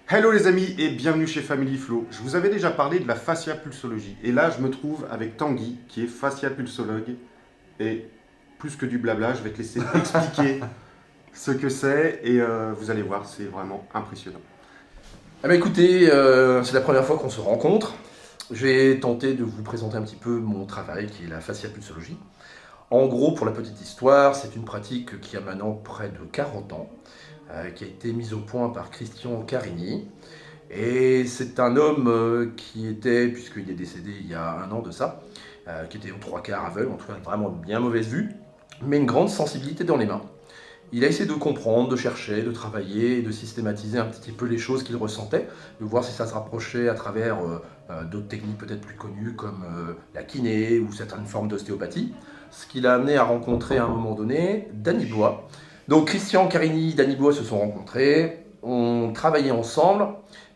Hello les amis et bienvenue chez Family Flow. Je vous avais déjà parlé de la fasciapulsologie et là je me trouve avec Tanguy qui est fasciapulsologue et plus que du blabla, je vais te laisser expliquer ce que c'est et vous allez voir, c'est vraiment impressionnant. Ah bah écoutez, c'est la première fois qu'on se rencontre. Je vais tenter de vous présenter un petit peu mon travail qui est la fasciapulsologie. En gros, pour la petite histoire, c'est une pratique qui a maintenant près de 40 ans, qui a été mise au point par Christian Carini. Et c'est un homme qui était, puisqu'il est décédé il y a un an de ça, qui était aux trois quarts aveugle, en tout cas vraiment bien mauvaise vue, mais une grande sensibilité dans les mains. Il a essayé de comprendre, de chercher, de travailler, de systématiser un petit peu les choses qu'il ressentait, de voir si ça se rapprochait à travers d'autres techniques peut-être plus connues comme la kiné ou certaines formes d'ostéopathie. Ce qui l'a amené à rencontrer à un moment donné Danny Bois. Donc Christian Carini et Danny Bois se sont rencontrés, ont travaillé ensemble,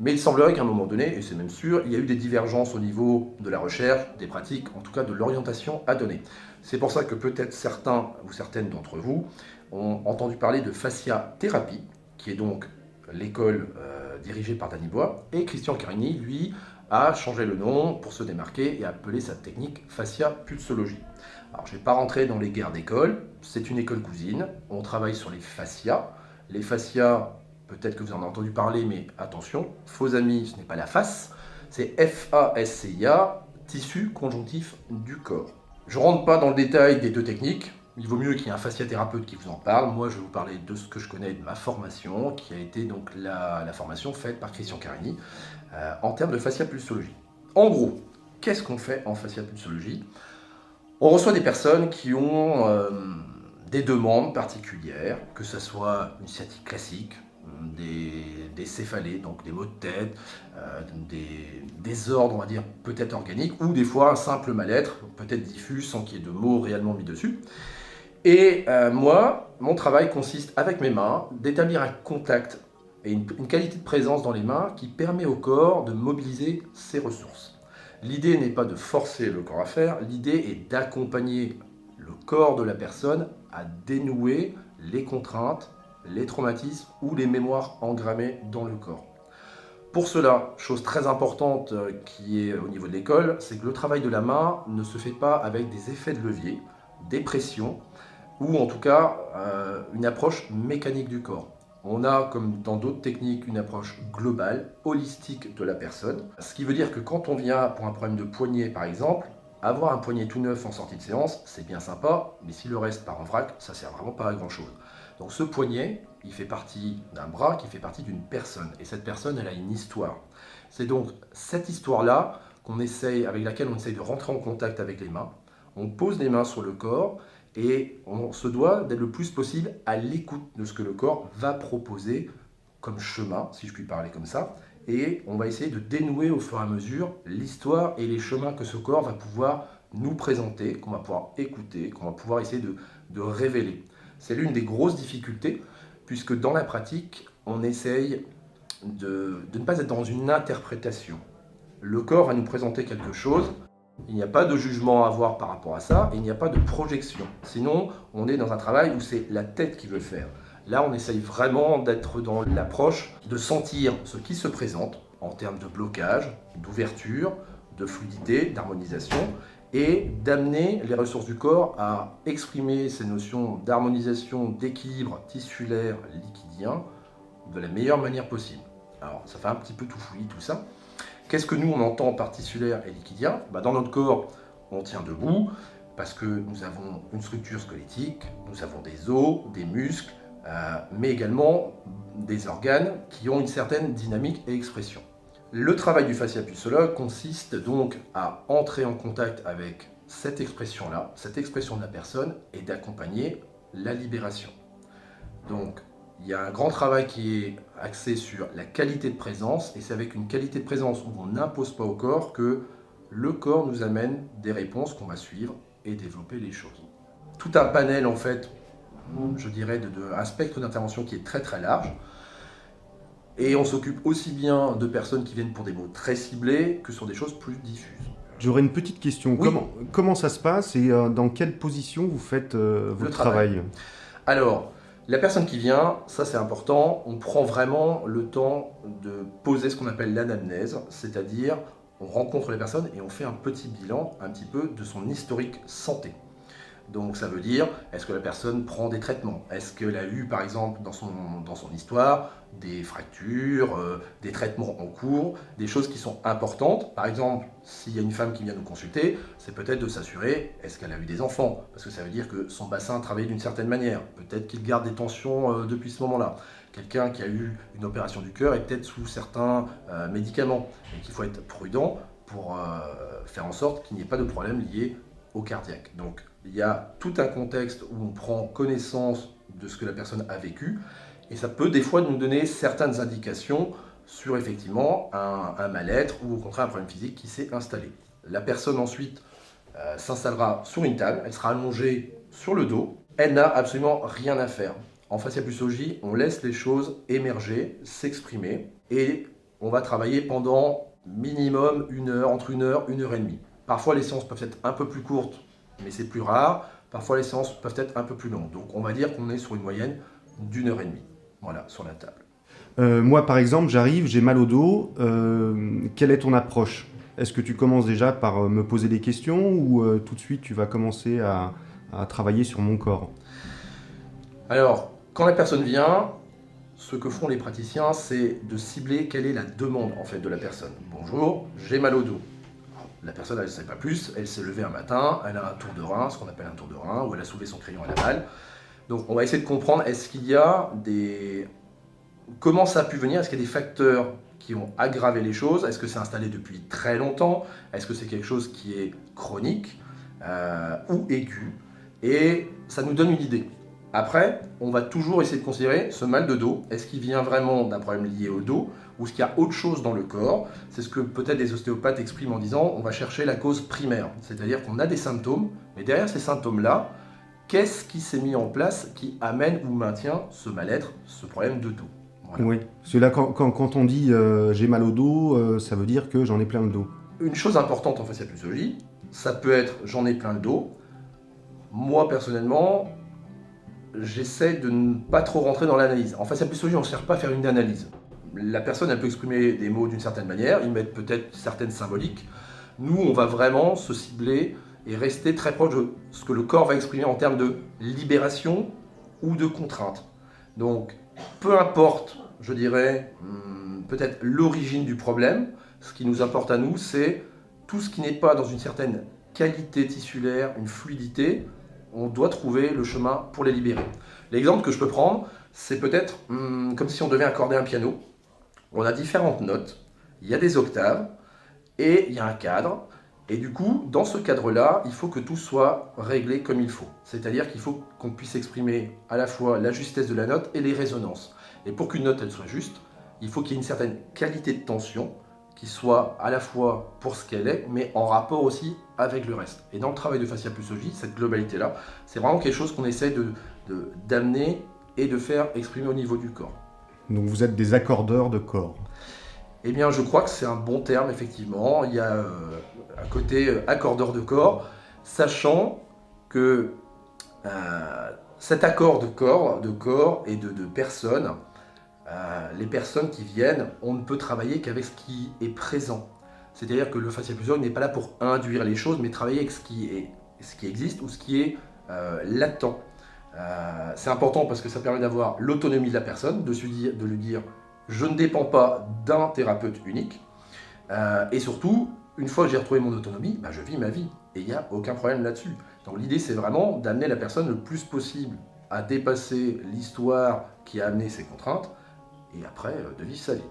mais il semblerait qu'à un moment donné, et c'est même sûr, il y a eu des divergences au niveau de la recherche, des pratiques, en tout cas de l'orientation à donner. C'est pour ça que peut-être certains ou certaines d'entre vous ont entendu parler de fasciathérapie, qui est donc l'école dirigée par Danny Bois, et Christian Carini, lui, a changé le nom pour se démarquer et a appelé sa technique fasciapulsologie. Alors, je ne vais pas rentrer dans les guerres d'école, c'est une école cousine, on travaille sur les fascias. Les fascias, peut-être que vous en avez entendu parler, mais attention, faux amis, ce n'est pas la face, c'est F-A-S-C-I-A, tissu conjonctif du corps. Je ne rentre pas dans le détail des deux techniques, il vaut mieux qu'il y ait un fasciathérapeute qui vous en parle. Moi, je vais vous parler de ce que je connais de ma formation, qui a été donc la formation faite par Christian Carini en termes de fasciapulsologie. En gros, qu'est-ce qu'on fait en fasciapulsologie? On reçoit des personnes qui ont des demandes particulières, que ce soit une sciatique classique, des céphalées, donc des maux de tête, des désordres, on va dire, peut-être organiques, ou des fois un simple mal-être, peut-être diffus, sans qu'il y ait de mots réellement mis dessus. Et moi, mon travail consiste avec mes mains d'établir un contact et une qualité de présence dans les mains qui permet au corps de mobiliser ses ressources. L'idée n'est pas de forcer le corps à faire, l'idée est d'accompagner le corps de la personne à dénouer les contraintes, les traumatismes ou les mémoires engrammées dans le corps. Pour cela, chose très importante qui est au niveau de l'école, c'est que le travail de la main ne se fait pas avec des effets de levier, des pressions, ou en tout cas une approche mécanique du corps. On a, comme dans d'autres techniques, une approche globale, holistique de la personne. Ce qui veut dire que quand on vient pour un problème de poignet, par exemple, avoir un poignet tout neuf en sortie de séance, c'est bien sympa, mais si le reste part en vrac, ça sert vraiment pas à grand chose. Donc ce poignet, il fait partie d'un bras qui fait partie d'une personne. Et cette personne, elle a une histoire. C'est donc cette histoire-là avec laquelle on essaye de rentrer en contact avec les mains. On pose les mains sur le corps et on se doit d'être le plus possible à l'écoute de ce que le corps va proposer comme chemin, si je puis parler comme ça. Et on va essayer de dénouer au fur et à mesure l'histoire et les chemins que ce corps va pouvoir nous présenter, qu'on va pouvoir écouter, qu'on va pouvoir essayer de révéler. C'est l'une des grosses difficultés, puisque dans la pratique, on essaye de ne pas être dans une interprétation. Le corps va nous présenter quelque chose, il n'y a pas de jugement à avoir par rapport à ça, et il n'y a pas de projection. Sinon, on est dans un travail où c'est la tête qui veut le faire. Là, on essaye vraiment d'être dans l'approche, de sentir ce qui se présente en termes de blocage, d'ouverture, de fluidité, d'harmonisation, et d'amener les ressources du corps à exprimer ces notions d'harmonisation, d'équilibre tissulaire, liquidien, de la meilleure manière possible. Alors, ça fait un petit peu tout fouillis tout ça. Qu'est-ce que nous on entend par tissulaire et liquidien? Dans notre corps, on tient debout parce que nous avons une structure squelettique, nous avons des os, des muscles, mais également des organes qui ont une certaine dynamique et expression. Le travail du fasciapulsologue consiste donc à entrer en contact avec cette expression-là, cette expression de la personne, et d'accompagner la libération. Donc, il y a un grand travail qui est axé sur la qualité de présence, et c'est avec une qualité de présence où on n'impose pas au corps que le corps nous amène des réponses qu'on va suivre et développer les choses. Tout un panel, en fait, je dirais, un spectre d'intervention qui est très très large. Et on s'occupe aussi bien de personnes qui viennent pour des mots très ciblés que sur des choses plus diffuses. J'aurais une petite question. Oui. Comment ça se passe et dans quelle position vous faites votre travail? Alors, La personne qui vient, ça c'est important, on prend vraiment le temps de poser ce qu'on appelle l'anamnèse, c'est-à-dire on rencontre la personne et on fait un petit bilan un petit peu de son historique santé. Donc ça veut dire, est-ce que la personne prend des traitements? Est-ce qu'elle a eu par exemple dans son histoire des fractures, des traitements en cours, des choses qui sont importantes? Par exemple, s'il y a une femme qui vient nous consulter, c'est peut-être de s'assurer, est-ce qu'elle a eu des enfants? Parce que ça veut dire que son bassin travaille d'une certaine manière. Peut-être qu'il garde des tensions depuis ce moment-là. Quelqu'un qui a eu une opération du cœur est peut-être sous certains médicaments. Et qu'il faut être prudent pour faire en sorte qu'il n'y ait pas de problème lié au cardiaque. Donc il y a tout un contexte où on prend connaissance de ce que la personne a vécu et ça peut des fois nous donner certaines indications sur effectivement un mal-être ou au contraire un problème physique qui s'est installé. La personne ensuite s'installera sur une table, elle sera allongée sur le dos, elle n'a absolument rien à faire. En fasciapulsologie, on laisse les choses émerger, s'exprimer et on va travailler pendant minimum 1 heure, entre 1 heure, 1 heure et demie. Parfois les séances peuvent être un peu plus courtes, mais c'est plus rare. Parfois les séances peuvent être un peu plus longues. Donc on va dire qu'on est sur une moyenne d'1 heure et demie, voilà, sur la table. Moi, par exemple, j'arrive, j'ai mal au dos. Quelle est ton approche? Est-ce que tu commences déjà par me poser des questions ou tout de suite tu vas commencer à travailler sur mon corps? Alors, quand la personne vient, ce que font les praticiens, c'est de cibler quelle est la demande en fait de la personne. Bonjour, j'ai mal au dos. La personne, elle ne sait pas plus, elle s'est levée un matin, elle a un tour de rein, ce qu'on appelle un tour de rein, ou elle a soulevé son crayon à la balle. Donc on va essayer de comprendre, est-ce qu'il y a des... Comment ça a pu venir? Est-ce qu'il y a des facteurs qui ont aggravé les choses? Est-ce que c'est installé depuis très longtemps? Est-ce que c'est quelque chose qui est chronique ou aigu? Et ça nous donne une idée. Après, on va toujours essayer de considérer ce mal de dos. Est-ce qu'il vient vraiment d'un problème lié au dos ou est-ce qu'il y a autre chose dans le corps? C'est ce que peut-être les ostéopathes expriment en disant on va chercher la cause primaire. C'est-à-dire qu'on a des symptômes, mais derrière ces symptômes-là, qu'est-ce qui s'est mis en place qui amène ou maintient ce mal-être, ce problème de dos? Voilà. Oui, parce que là, quand on dit j'ai mal au dos, ça veut dire que j'en ai plein le dos. Une chose importante en fasciapulsologie, ça peut être j'en ai plein le dos. Moi, personnellement, j'essaie de ne pas trop rentrer dans l'analyse. En fasciapulsologie, on ne cherche pas à faire une analyse. La personne, elle peut exprimer des mots d'une certaine manière, ils mettent peut-être certaines symboliques. Nous, on va vraiment se cibler et rester très proche de ce que le corps va exprimer en termes de libération ou de contrainte. Donc, peu importe, je dirais, peut-être l'origine du problème, ce qui nous importe à nous, c'est tout ce qui n'est pas dans une certaine qualité tissulaire, une fluidité, on doit trouver le chemin pour les libérer. L'exemple que je peux prendre, c'est peut-être comme si on devait accorder un piano. On a différentes notes, il y a des octaves et il y a un cadre. Et du coup, dans ce cadre-là, il faut que tout soit réglé comme il faut. C'est-à-dire qu'il faut qu'on puisse exprimer à la fois la justesse de la note et les résonances. Et pour qu'une note elle soit juste, il faut qu'il y ait une certaine qualité de tension qui soit à la fois pour ce qu'elle est, mais en rapport aussi avec le reste. Et dans le travail de fasciapulsologie, cette globalité-là, c'est vraiment quelque chose qu'on essaie d'amener et de faire exprimer au niveau du corps. Donc vous êtes des accordeurs de corps. Eh bien, je crois que c'est un bon terme, effectivement. Il y a un côté accordeur de corps, sachant que cet accord de corps et de personnes, les personnes qui viennent, on ne peut travailler qu'avec ce qui est présent. C'est-à-dire que le fasciapulsologue n'est pas là pour induire les choses, mais travailler avec ce qui existe ou ce qui est latent. C'est important parce que ça permet d'avoir l'autonomie de la personne, de lui dire je ne dépends pas d'un thérapeute unique. Et surtout, une fois que j'ai retrouvé mon autonomie, je vis ma vie. Et il n'y a aucun problème là-dessus. Donc l'idée, c'est vraiment d'amener la personne le plus possible à dépasser l'histoire qui a amené ses contraintes et après de vivre sa vie.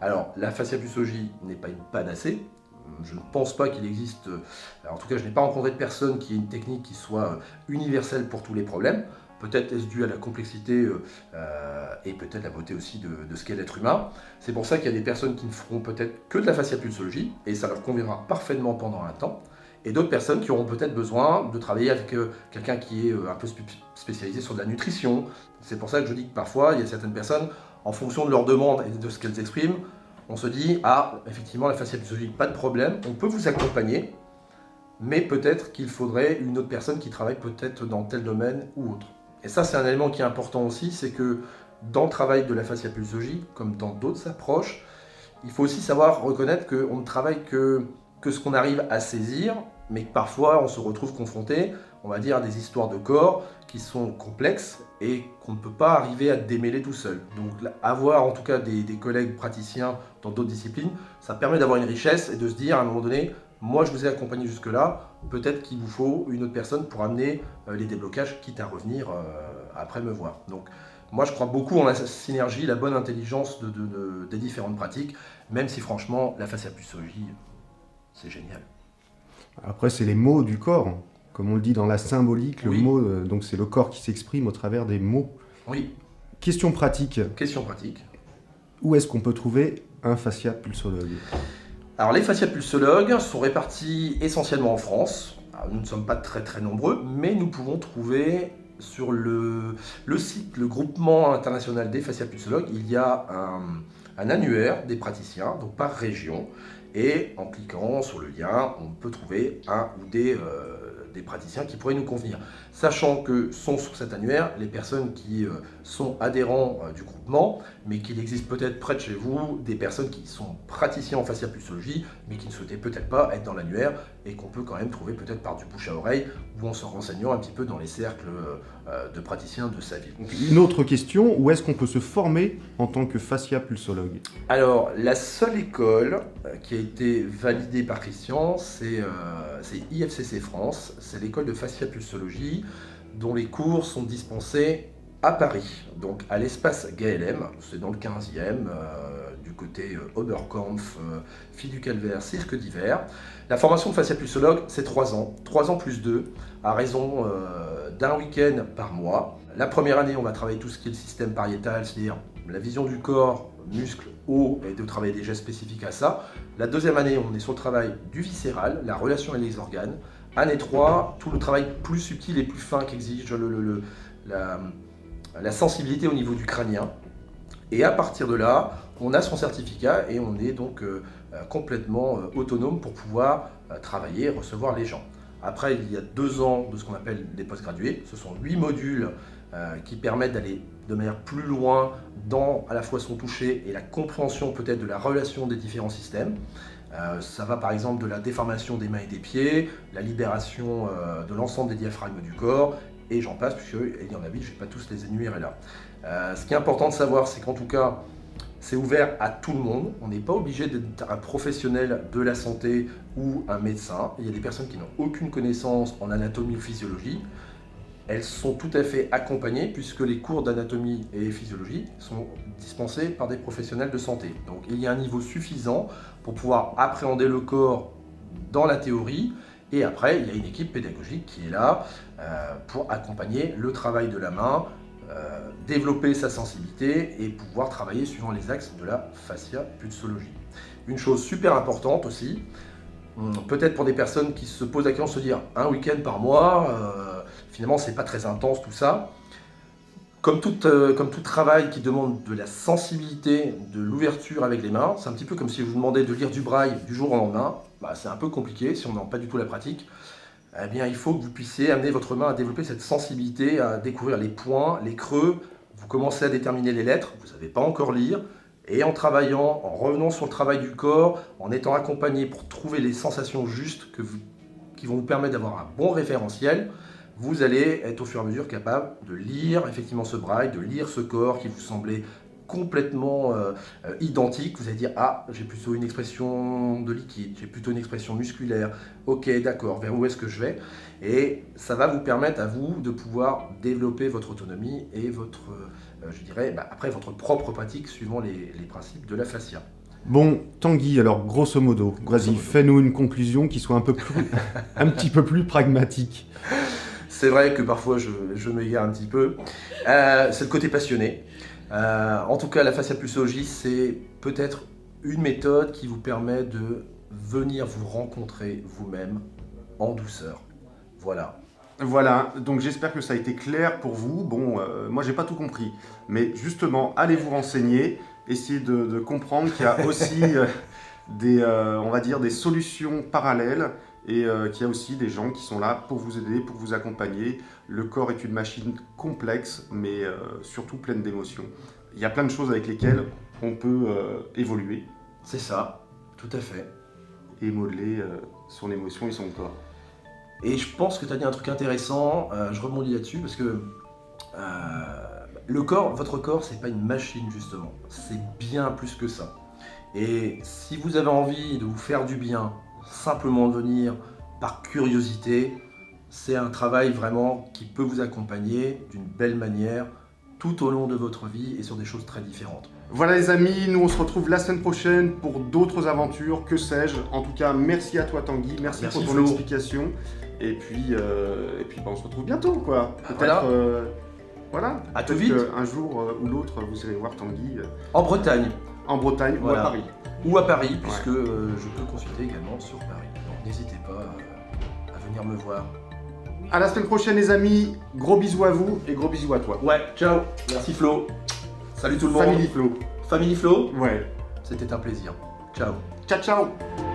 Alors, la fasciapulsologie n'est pas une panacée. Je ne pense pas qu'il existe, en tout cas je n'ai pas rencontré de personne qui ait une technique qui soit universelle pour tous les problèmes. Peut-être est-ce dû à la complexité et peut-être la beauté aussi de ce qu'est l'être humain. C'est pour ça qu'il y a des personnes qui ne feront peut-être que de la fasciapulsologie et ça leur conviendra parfaitement pendant un temps. Et d'autres personnes qui auront peut-être besoin de travailler avec quelqu'un qui est un peu spécialisé sur de la nutrition. C'est pour ça que je dis que parfois il y a certaines personnes, en fonction de leurs demandes et de ce qu'elles expriment, on se dit, ah, effectivement, la fasciapulsologie, pas de problème, on peut vous accompagner, mais peut-être qu'il faudrait une autre personne qui travaille peut-être dans tel domaine ou autre. Et ça, c'est un élément qui est important aussi, c'est que dans le travail de la fasciapulsologie, comme dans d'autres approches, il faut aussi savoir reconnaître qu'on ne travaille que ce qu'on arrive à saisir, mais que parfois on se retrouve confronté, on va dire, à des histoires de corps qui sont complexes et qu'on ne peut pas arriver à démêler tout seul. Donc avoir en tout cas des collègues praticiens dans d'autres disciplines, ça permet d'avoir une richesse et de se dire à un moment donné, moi je vous ai accompagné jusque-là, peut-être qu'il vous faut une autre personne pour amener les déblocages, quitte à revenir après me voir. Donc moi je crois beaucoup en la synergie, la bonne intelligence des différentes pratiques, même si franchement la fasciapulsologie, c'est génial. Après, c'est les mots du corps. Comme on le dit dans la symbolique, le Oui. mot, donc c'est le corps qui s'exprime au travers des mots. Oui, Question pratique. question pratique. Où est-ce qu'on peut trouver un fasciapulsologue? Alors les fasciapulsologues sont répartis essentiellement en France. Alors, nous ne sommes pas très très nombreux, mais nous pouvons trouver sur le site, le groupement international des fasciapulsologues, il y a un annuaire des praticiens, donc par région. Et en cliquant sur le lien, on peut trouver un ou des praticiens qui pourraient nous convenir. Sachant que sont sur cet annuaire les personnes qui sont adhérents du groupement, mais qu'il existe peut-être près de chez vous des personnes qui sont praticiens en fasciapulsologie, mais qui ne souhaitaient peut-être pas être dans l'annuaire et qu'on peut quand même trouver peut-être par du bouche à oreille ou en se renseignant un petit peu dans les cercles de praticiens de sa ville. Une autre question, où est-ce qu'on peut se former en tant que fasciapulsologue? Alors, la seule école qui a été validée par Christian, c'est IFCC France, c'est l'école de fasciapulsologie, dont les cours sont dispensés à Paris, donc à l'espace GLM, c'est dans le 15e, du côté Oberkampf, Fille du Calvaire, Cirque d'hiver. La formation de fasciapulsologue, c'est 3 ans, 3 ans plus 2, à raison d'un week-end par mois. La première année, on va travailler tout ce qui est le système pariétal, c'est-à-dire la vision du corps, muscles, os, et de travailler des gestes spécifiques à ça. La deuxième année, on est sur le travail du viscéral, la relation avec les organes. Année 3, tout le travail plus subtil et plus fin qu'exige la sensibilité au niveau du crânien. Et à partir de là, on a son certificat et on est donc complètement autonome pour pouvoir travailler et recevoir les gens. Après, il y a 2 ans de ce qu'on appelle des postgradués. Ce sont 8 modules qui permettent d'aller de manière plus loin dans à la fois son toucher et la compréhension peut-être de la relation des différents systèmes. Ça va par exemple de la déformation des mains et des pieds, la libération de l'ensemble des diaphragmes du corps, et j'en passe, puisqu'il y en a 8, je ne vais pas tous les énumérer là. Ce qui est important de savoir, c'est qu'en tout cas, c'est ouvert à tout le monde. On n'est pas obligé d'être un professionnel de la santé ou un médecin. Il y a des personnes qui n'ont aucune connaissance en anatomie ou physiologie. Elles sont tout à fait accompagnées puisque les cours d'anatomie et physiologie sont dispensés par des professionnels de santé. Donc il y a un niveau suffisant pour pouvoir appréhender le corps dans la théorie. Et après, il y a une équipe pédagogique qui est là pour accompagner le travail de la main, développer sa sensibilité et pouvoir travailler suivant les axes de la fasciapulsologie. Une chose super importante aussi, peut-être pour des personnes qui se posent la question de se dire un week-end par mois, finalement c'est pas très intense tout ça. Comme tout travail qui demande de la sensibilité, de l'ouverture avec les mains, c'est un petit peu comme si je vous demandais de lire du braille du jour au lendemain. C'est un peu compliqué si on n'a pas du tout la pratique. Eh bien, il faut que vous puissiez amener votre main à développer cette sensibilité, à découvrir les points, les creux. Vous commencez à déterminer les lettres, vous ne savez pas encore lire. Et en travaillant, en revenant sur le travail du corps, en étant accompagné pour trouver les sensations justes qui vont vous permettre d'avoir un bon référentiel, vous allez être au fur et à mesure capable de lire effectivement ce braille, de lire ce corps qui vous semblait complètement identique. Vous allez dire, ah, j'ai plutôt une expression de liquide, j'ai plutôt une expression musculaire, ok, d'accord, vers où est-ce que je vais? Et ça va vous permettre à vous de pouvoir développer votre autonomie et votre, je dirais, après votre propre pratique suivant les principes de la fascia. Bon, Tanguy, alors grosso modo, vas-y, fais-nous une conclusion qui soit un petit peu plus pragmatique. C'est vrai que parfois je m'égare un petit peu. C'est le côté passionné. En tout cas, la fasciapulsologie, c'est peut-être une méthode qui vous permet de venir vous rencontrer vous-même en douceur. Voilà. Voilà, donc j'espère que ça a été clair pour vous. Bon, moi j'ai pas tout compris, mais justement, allez vous renseigner, essayez de comprendre qu'il y a aussi on va dire, des solutions parallèles et qu'il y a aussi des gens qui sont là pour vous aider, pour vous accompagner. Le corps est une machine complexe, mais surtout pleine d'émotions. Il y a plein de choses avec lesquelles on peut évoluer. C'est ça, tout à fait. Et modeler son émotion et son corps. Et je pense que tu as dit un truc intéressant, je rebondis là-dessus, parce que le corps, votre corps, c'est pas une machine justement, c'est bien plus que ça. Et si vous avez envie de vous faire du bien, simplement de venir par curiosité, c'est un travail vraiment qui peut vous accompagner d'une belle manière tout au long de votre vie et sur des choses très différentes. Voilà les amis, nous on se retrouve la semaine prochaine pour d'autres aventures, que sais-je. En tout cas, merci à toi Tanguy, merci pour ton Flo. explication. Et puis on se retrouve bientôt quoi. Peut-être, Voilà. Voilà. À tout Peut-être vite. qu'un jour ou l'autre, vous irez voir Tanguy En Bretagne en Bretagne ou Voilà. à Paris. ou à Paris, puisque je peux consulter également sur Paris. Donc n'hésitez pas à venir me voir. À la semaine prochaine les amis, gros bisous à vous et gros bisous à toi. Ouais, ciao. Merci Flo. Salut tout le monde. Family Flo. Family Flo, Ouais. c'était un plaisir. Ciao. Ciao ciao.